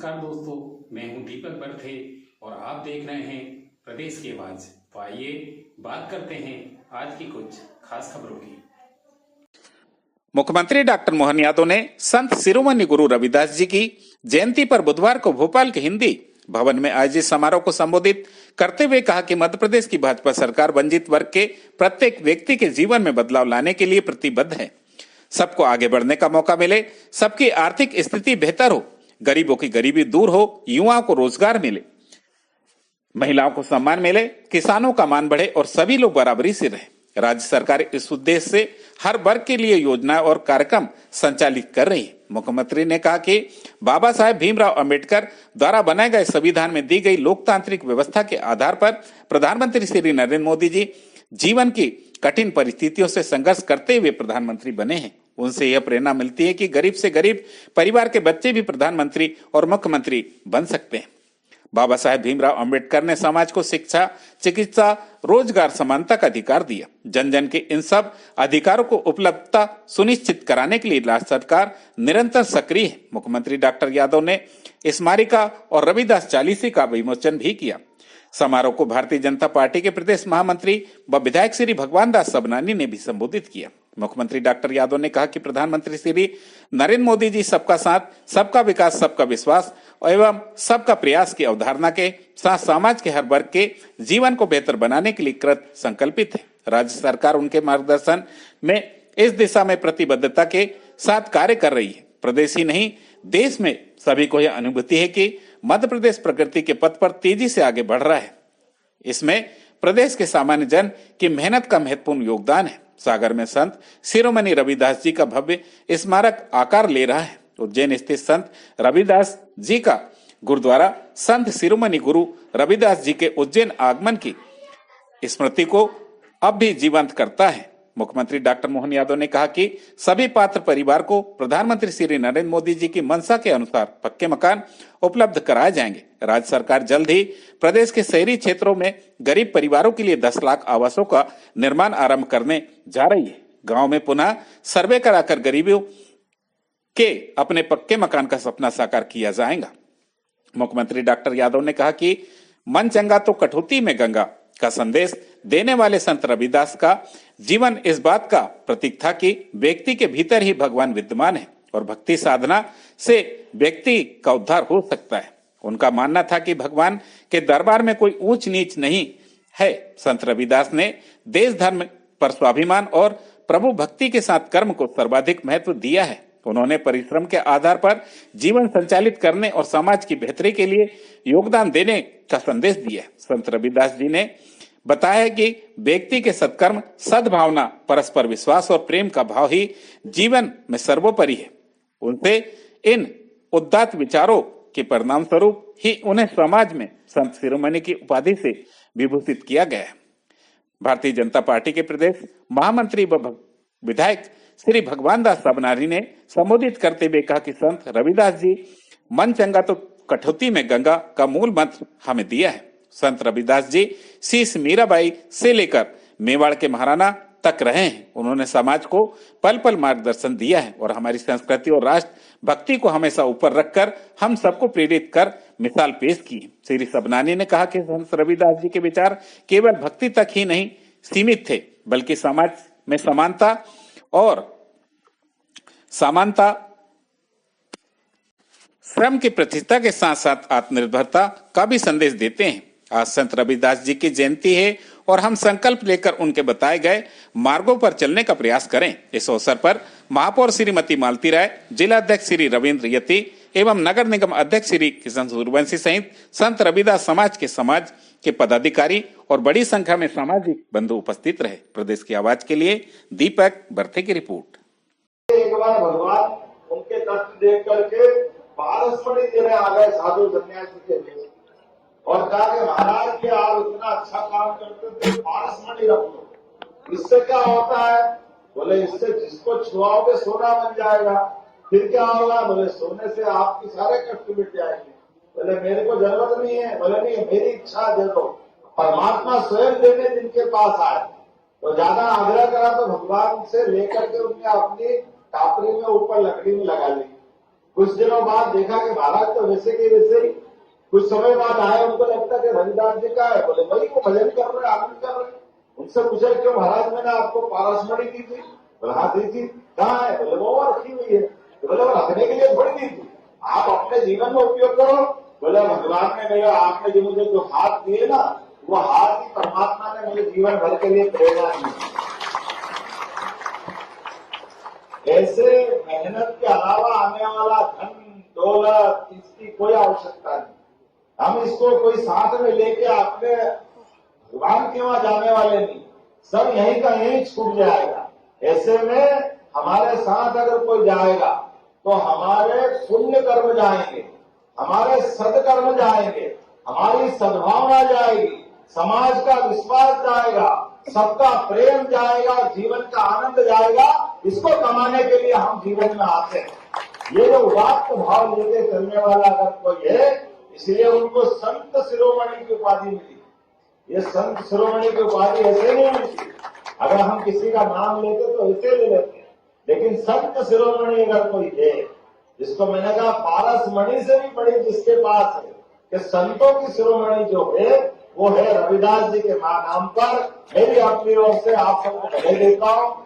नमस्कार दोस्तों, मैं हूं दीपक बर्थे और आप देख रहे हैं प्रदेश की आवाज। तो आइए बात करते हैं आज की कुछ खास खबरों की। मुख्यमंत्री डॉक्टर मोहन यादव ने संत शिरोमणि गुरु रविदास जी की जयंती पर बुधवार को भोपाल के हिंदी भवन में आयोजित समारोह को संबोधित करते हुए कहा कि मध्य प्रदेश की भाजपा सरकार वंचित वर्ग के प्रत्येक व्यक्ति के जीवन में बदलाव लाने के लिए प्रतिबद्ध है। सबको आगे बढ़ने का मौका मिले, सबकी आर्थिक स्थिति बेहतर हो, गरीबों की गरीबी दूर हो, युवाओं को रोजगार मिले, महिलाओं को सम्मान मिले, किसानों का मान बढ़े और सभी लोग बराबरी से रहे। राज्य सरकार इस उद्देश्य से हर वर्ग के लिए योजनाएं और कार्यक्रम संचालित कर रही है। मुख्यमंत्री ने कहा कि बाबा साहेब भीमराव अंबेडकर द्वारा बनाए गए संविधान में दी गई लोकतांत्रिक व्यवस्था के आधार पर प्रधानमंत्री श्री नरेंद्र मोदी जी जीवन की कठिन परिस्थितियों से संघर्ष करते हुए प्रधानमंत्री बने हैं। उनसे यह प्रेरणा मिलती है कि गरीब से गरीब परिवार के बच्चे भी प्रधानमंत्री और मुख्यमंत्री बन सकते हैं। बाबा साहेब भीमराव अंबेडकर ने समाज को शिक्षा, चिकित्सा, रोजगार, समानता का अधिकार दिया। जन जन के इन सब अधिकारों को उपलब्धता सुनिश्चित कराने के लिए राज्य सरकार निरंतर सक्रिय है। मुख्यमंत्री डॉक्टर यादव ने स्मारिका और रविदास चालीसी का विमोचन भी किया। समारोह को भारतीय जनता पार्टी के प्रदेश महामंत्री व विधायक श्री भगवान दास सबनानी ने भी संबोधित किया। मुख्यमंत्री डॉक्टर यादव ने कहा कि प्रधानमंत्री श्री नरेंद्र मोदी जी सबका साथ, सबका विकास, सबका विश्वास एवं सबका प्रयास की अवधारणा के साथ समाज के हर वर्ग के जीवन को बेहतर बनाने के लिए कृत संकल्पित है। राज्य सरकार उनके मार्गदर्शन में इस दिशा में प्रतिबद्धता के साथ कार्य कर रही है। प्रदेश ही नहीं, देश में सभी को यह अनुभूति है कि मध्य प्रदेश प्रगति के पथ पर तेजी से आगे बढ़ रहा है। इसमें प्रदेश के सामान्य जन की मेहनत का महत्वपूर्ण योगदान है। सागर में संत शिरोमणि रविदास जी का भव्य स्मारक आकार ले रहा है। उज्जैन स्थित संत रविदास जी का गुरुद्वारा संत शिरोमणि गुरु रविदास जी के उज्जैन आगमन की स्मृति को अब भी जीवंत करता है। मुख्यमंत्री डॉक्टर मोहन यादव ने कहा कि सभी पात्र परिवार को प्रधानमंत्री श्री नरेंद्र मोदी जी की मंशा के अनुसार पक्के मकान उपलब्ध कराए जाएंगे। राज्य सरकार जल्द ही प्रदेश के शहरी क्षेत्रों में गरीब परिवारों के लिए 10 लाख आवासों का निर्माण आरंभ करने जा रही है। गांव में पुनः सर्वे कराकर गरीबों के अपने पक्के मकान का सपना साकार किया जाएगा। मुख्यमंत्री डॉक्टर यादव ने कहा कि मन चंगा तो कठौती में गंगा का संदेश देने वाले संत रविदास का जीवन इस बात का प्रतीक था कि व्यक्ति के भीतर ही भगवान विद्यमान है और भक्ति साधना से व्यक्ति का उद्धार हो सकता है। उनका मानना था कि भगवान के दरबार में कोई ऊंच नीच नहीं है। संत रविदास ने देश धर्म पर स्वाभिमान और प्रभु भक्ति के साथ कर्म को सर्वाधिक महत्व दिया है। उन्होंने परिश्रम के आधार पर जीवन संचालित करने और समाज की बेहतरी के लिए योगदान देने का संदेश दिया। संत रविदास जी ने बताया कि व्यक्ति के सत्कर्म, सद्भावना, परस्पर विश्वास और प्रेम का भाव ही जीवन में सर्वोपरि है। उनसे इन उदात्त विचारों के परिणाम स्वरूप ही उन्हें समाज में संत शिरोमणि की उपाधि से विभूषित किया गया है। भारतीय जनता पार्टी के प्रदेश महामंत्री व विधायक श्री भगवान दास सबनानी ने संबोधित करते हुए कहा कि संत रविदास जी मन चंगा तो कठौती में गंगा का मूल मंत्र हमें दिया है। संत रविदास जी शीश मीराबाई से लेकर मेवाड़ के महाराणा तक रहे हैं। उन्होंने समाज को पल पल मार्गदर्शन दिया है और हमारी संस्कृति और राष्ट्र भक्ति को हमेशा ऊपर रखकर हम सबको प्रेरित कर मिसाल पेश की। श्री सबनानी ने कहा कि संत रविदास जी के विचार केवल भक्ति तक ही नहीं सीमित थे, बल्कि समाज में समानता, श्रम की प्रतिष्ठा के साथ साथ आत्मनिर्भरता का भी संदेश देते हैं। आज संत रविदास जी की जयंती है और हम संकल्प लेकर उनके बताए गए मार्गों पर चलने का प्रयास करें। इस अवसर पर महापौर श्रीमती मालती राय, जिला अध्यक्ष श्री रविंद्र यति एवं नगर निगम अध्यक्ष श्री किशन सूर्यवंशी सहित संत रविदास समाज के पदाधिकारी और बड़ी संख्या में सामाजिक बंधु उपस्थित रहे। प्रदेश की आवाज के लिए दीपक बर्थे की रिपोर्ट। एक बार भगवान उनके कष्ट देख करके पारस्परिक देने आ गए साधु सन्यासी के लिए और कहा कि महाराज के आप इतना अच्छा काम करते थे, पारस्मरणि रख लो। इससे क्या होता है? बोले इससे जिसको छुआओगे सोना बन जाएगा। फिर क्या होगा? बोले सोने से आपकी सारे कष्ट मिट जाएंगे। बोले मेरे को जरूरत नहीं है। बोले नहीं, मेरी इच्छा दे दो। परमात्मा स्वयं देने जिनके पास आए तो ज्यादा आग्रह करा तो भगवान से लेकर के उन्हें अपनी टापरी में ऊपर लकड़ी में लगा ली। कुछ दिनों बाद देखा कि महाराज तो वैसे के वैसे ही। कुछ समय बाद आए, उनको लगता कि रविदास जी का है, बोले भाई वो भजन कर रहे, आप भी कर रहे। उनसे पूछा क्यों महाराज, मैंने आपको पारसमणि दी थी? बोले हाँ दी थी। कहाँ है? बोले वो रखी हुई है। बोले वो रखने के लिए थोड़ी दी थी, आप अपने जीवन में उपयोग करो। बोले भगवान ने मेरे, आपने जो मुझे जो हाथ दिए ना, वो हाथ ही परमात्मा ने मुझे जीवन भर के लिए प्रेरणा दी। ऐसे मेहनत के अलावा आने वाला धन दौलत, इसकी कोई आवश्यकता नहीं। हम इसको कोई साथ में लेके अपने भगवान के वहां जाने वाले नहीं, सब यहीं का यहीं छूट जाएगा। ऐसे में हमारे साथ अगर कोई जाएगा तो हमारे पुण्य कर्म जाएंगे, हमारे सदकर्म जाएंगे, हमारी सद्भावना जाएगी, समाज का विश्वास जाएगा, सबका प्रेम जाएगा, जीवन का आनंद जाएगा। इसको कमाने के लिए हम जीवन में आते हैं। ये जो उदात्त भाव लेके चलने वाला अगर कोई है, इसलिए उनको संत शिरोमणि की उपाधि मिली। ये संत शिरोमणि की उपाधि ऐसे नहीं मिलती, अगर हम किसी का नाम लेते तो ऐसे ले लेते, लेकिन संत शिरोमणि अगर कोई है, जिसको मैंने कहा पारसमणि से भी बड़ी जिसके पास है, कि संतों की शिरोमणि जो है वो है रविदास जी के नाम पर। मैं भी अपनी ओर से आप सबको बधाई देता हूँ।